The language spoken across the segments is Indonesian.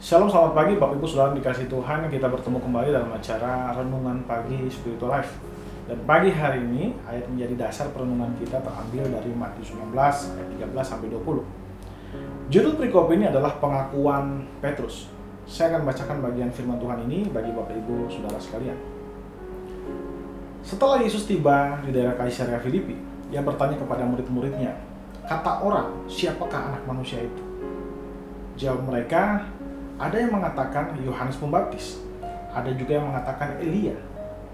Shalom, selamat pagi Bapak Ibu Saudara dikasih Tuhan. Kita bertemu kembali dalam acara Renungan Pagi Spiritual Life. Dan pagi hari ini ayat menjadi dasar perenungan kita terambil dari Matius 19 ayat 13 sampai 20. Judul perikop ini adalah pengakuan Petrus. Saya akan bacakan bagian firman Tuhan ini bagi Bapak Ibu Saudara sekalian. Setelah Yesus tiba di daerah Kaisarea Filipi, ia bertanya kepada murid-muridnya, "Kata orang, siapakah anak manusia itu?" Jawab mereka, "Ada yang mengatakan Yohanes Pembaptis, ada juga yang mengatakan Elia,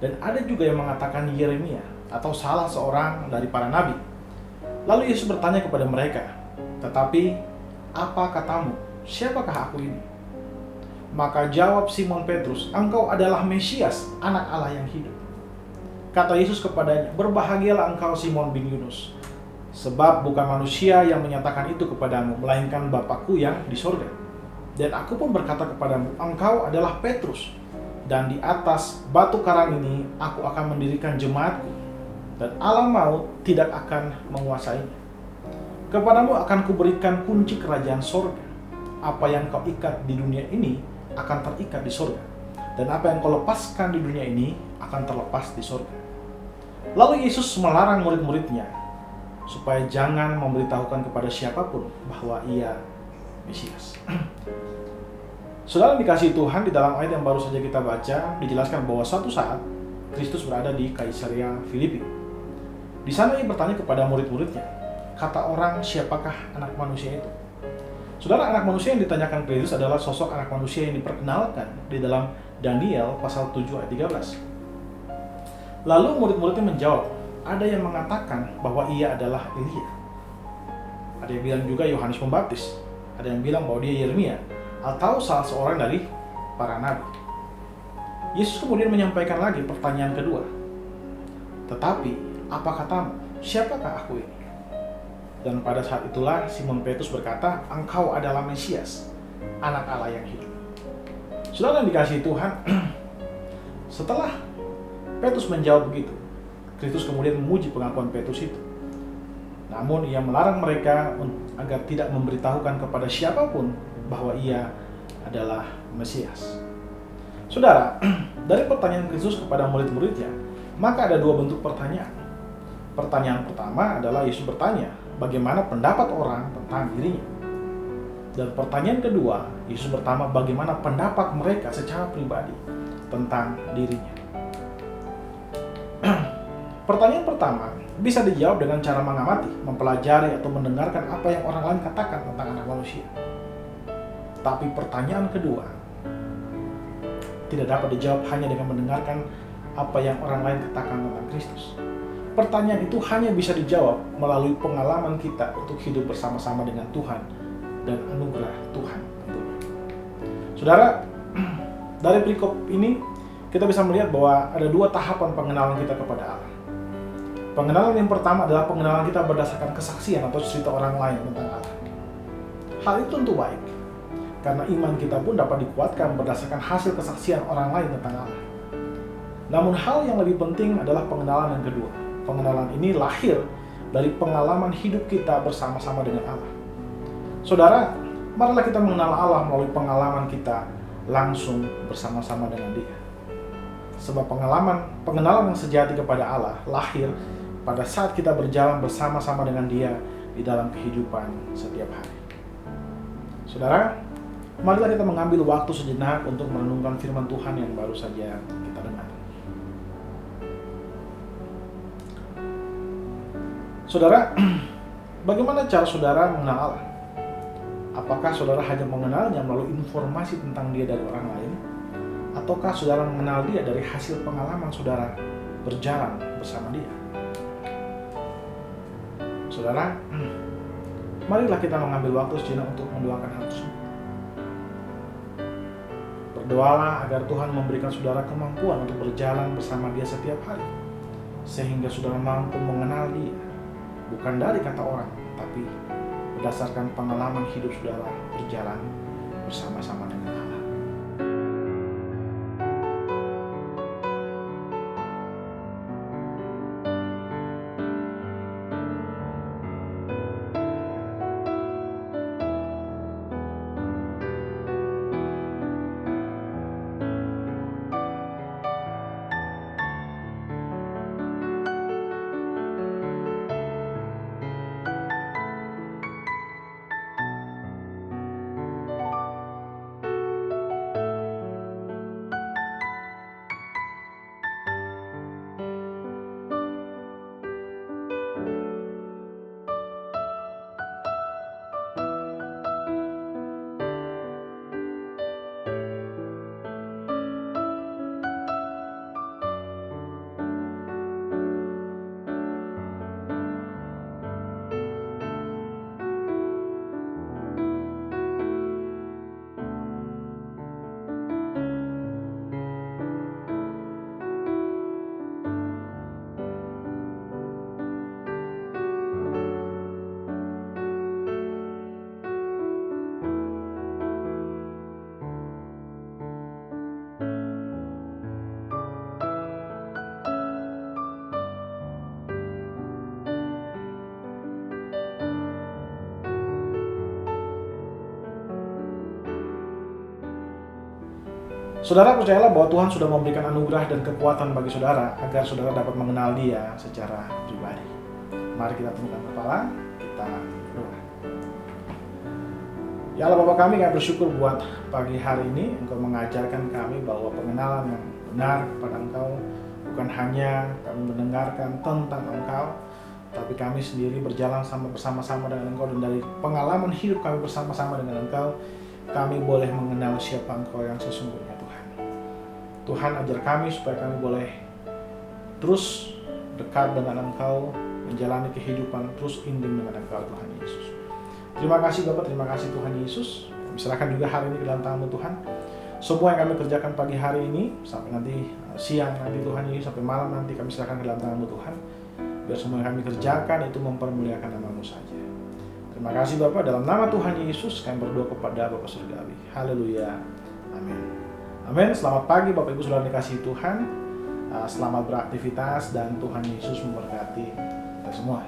dan ada juga yang mengatakan Yeremia atau salah seorang dari para nabi." Lalu Yesus bertanya kepada mereka, "Tetapi apa katamu? Siapakah aku ini?" Maka jawab Simon Petrus, "Engkau adalah Mesias, anak Allah yang hidup." Kata Yesus kepadanya, "Berbahagialah engkau Simon bin Yunus, sebab bukan manusia yang menyatakan itu kepadamu, melainkan Bapa-Ku yang di sorga. Dan aku pun berkata kepadamu, engkau adalah Petrus, dan di atas batu karang ini aku akan mendirikan jemaatku, dan alam maut tidak akan menguasainya. Kepadamu akan kuberikan kunci kerajaan sorga. Apa yang kau ikat di dunia ini akan terikat di sorga, dan apa yang kau lepaskan di dunia ini akan terlepas di sorga." Lalu Yesus melarang murid-muridnya supaya jangan memberitahukan kepada siapapun bahwa ia Mesias. Saudara dikasihi Tuhan, di dalam ayat yang baru saja kita baca dijelaskan bahwa suatu saat Kristus berada di Kaisarea Filipi. Di sana ia bertanya kepada murid-muridnya, "Kata orang, siapakah anak manusia itu?" Saudara, anak manusia yang ditanyakan Kristus adalah sosok anak manusia yang diperkenalkan di dalam Daniel pasal 7 ayat 13. Lalu murid-muridnya menjawab, "Ada yang mengatakan bahwa ia adalah Elia. Ada yang bilang juga Yohanes Pembaptis. Ada yang bilang bahwa dia Yeremia atau salah seorang dari para nabi." Yesus kemudian menyampaikan lagi pertanyaan kedua. "Tetapi apa katamu? Siapakah aku ini?" Dan pada saat itulah Simon Petrus berkata, "Engkau adalah Mesias, anak Allah yang hidup." Saudara yang dikasihi Tuhan, setelah Petrus menjawab begitu, Kristus kemudian memuji pengakuan Petrus itu. Namun ia melarang mereka agar tidak memberitahukan kepada siapapun bahwa ia adalah Mesias. Saudara, dari pertanyaan Kristus kepada murid-muridnya, maka ada dua bentuk pertanyaan. Pertanyaan pertama adalah Yesus bertanya, bagaimana pendapat orang tentang dirinya. Dan pertanyaan kedua, Yesus bertanya bagaimana pendapat mereka secara pribadi tentang dirinya. Pertanyaan pertama bisa dijawab dengan cara mengamati, mempelajari, atau mendengarkan apa yang orang lain katakan tentang anak manusia. Tapi pertanyaan kedua tidak dapat dijawab hanya dengan mendengarkan apa yang orang lain katakan tentang Kristus. Pertanyaan itu hanya bisa dijawab melalui pengalaman kita untuk hidup bersama-sama dengan Tuhan dan anugerah Tuhan tentunya. Saudara, dari perikop ini kita bisa melihat bahwa ada dua tahapan pengenalan kita kepada Allah. Pengenalan yang pertama adalah pengenalan kita berdasarkan kesaksian atau cerita orang lain tentang Allah. Hal itu tentu baik, karena iman kita pun dapat dikuatkan berdasarkan hasil kesaksian orang lain tentang Allah. Namun hal yang lebih penting adalah pengenalan yang kedua. Pengenalan ini lahir dari pengalaman hidup kita bersama-sama dengan Allah. Saudara, marilah kita mengenal Allah melalui pengalaman kita langsung bersama-sama dengan Dia. Sebab pengenalan yang sejati kepada Allah lahir pada saat kita berjalan bersama-sama dengan Dia di dalam kehidupan setiap hari. Saudara, marilah kita mengambil waktu sejenak untuk merenungkan firman Tuhan yang baru saja kita dengar. Saudara, bagaimana cara saudara mengenal Allah? Apakah saudara hanya mengenalnya melalui informasi tentang Dia dari orang lain? Ataukah saudara mengenal Dia dari hasil pengalaman saudara berjalan bersama Dia? Saudara, marilah kita mengambil waktu sejenak untuk mendoakan hal tersebut. Berdoalah agar Tuhan memberikan saudara kemampuan untuk berjalan bersama Dia setiap hari, sehingga saudara mampu mengenal Dia, bukan dari kata orang, tapi berdasarkan pengalaman hidup saudara berjalan bersama-sama dengan Allah. Saudara percayalah bahwa Tuhan sudah memberikan anugerah dan kekuatan bagi saudara agar saudara dapat mengenal Dia secara pribadi. Mari kita tundukkan kepala, kita berdoa. Ya Allah Bapa kami bersyukur buat pagi hari ini Engkau mengajarkan kami bahwa pengenalan yang benar kepada Engkau bukan hanya kami mendengarkan tentang Engkau, tapi kami sendiri berjalan bersama-sama dengan Engkau, dan dari pengalaman hidup kami bersama-sama dengan Engkau, kami boleh mengenal siapa Engkau yang sesungguhnya Tuhan. Tuhan ajar kami supaya kami boleh terus dekat dengan Engkau, menjalani kehidupan terus intim dengan Engkau Tuhan Yesus. Terima kasih Bapak, terima kasih Tuhan Yesus. Kami serahkan juga hari ini ke dalam tangan-Mu Tuhan. Semua yang kami kerjakan pagi hari ini, sampai nanti siang nanti Tuhan Yesus, sampai malam nanti kami serahkan ke dalam tangan-Mu Tuhan. Biar semua yang kami kerjakan itu mempermuliakan nama-Mu saja. Terima kasih Bapak, dalam nama Tuhan Yesus kami berdoa kepada Bapa Surgawi. Haleluya. Amin. Amin. Selamat pagi Bapak Ibu Saudara dikasihi Tuhan. Selamat beraktivitas dan Tuhan Yesus memberkati kita semua.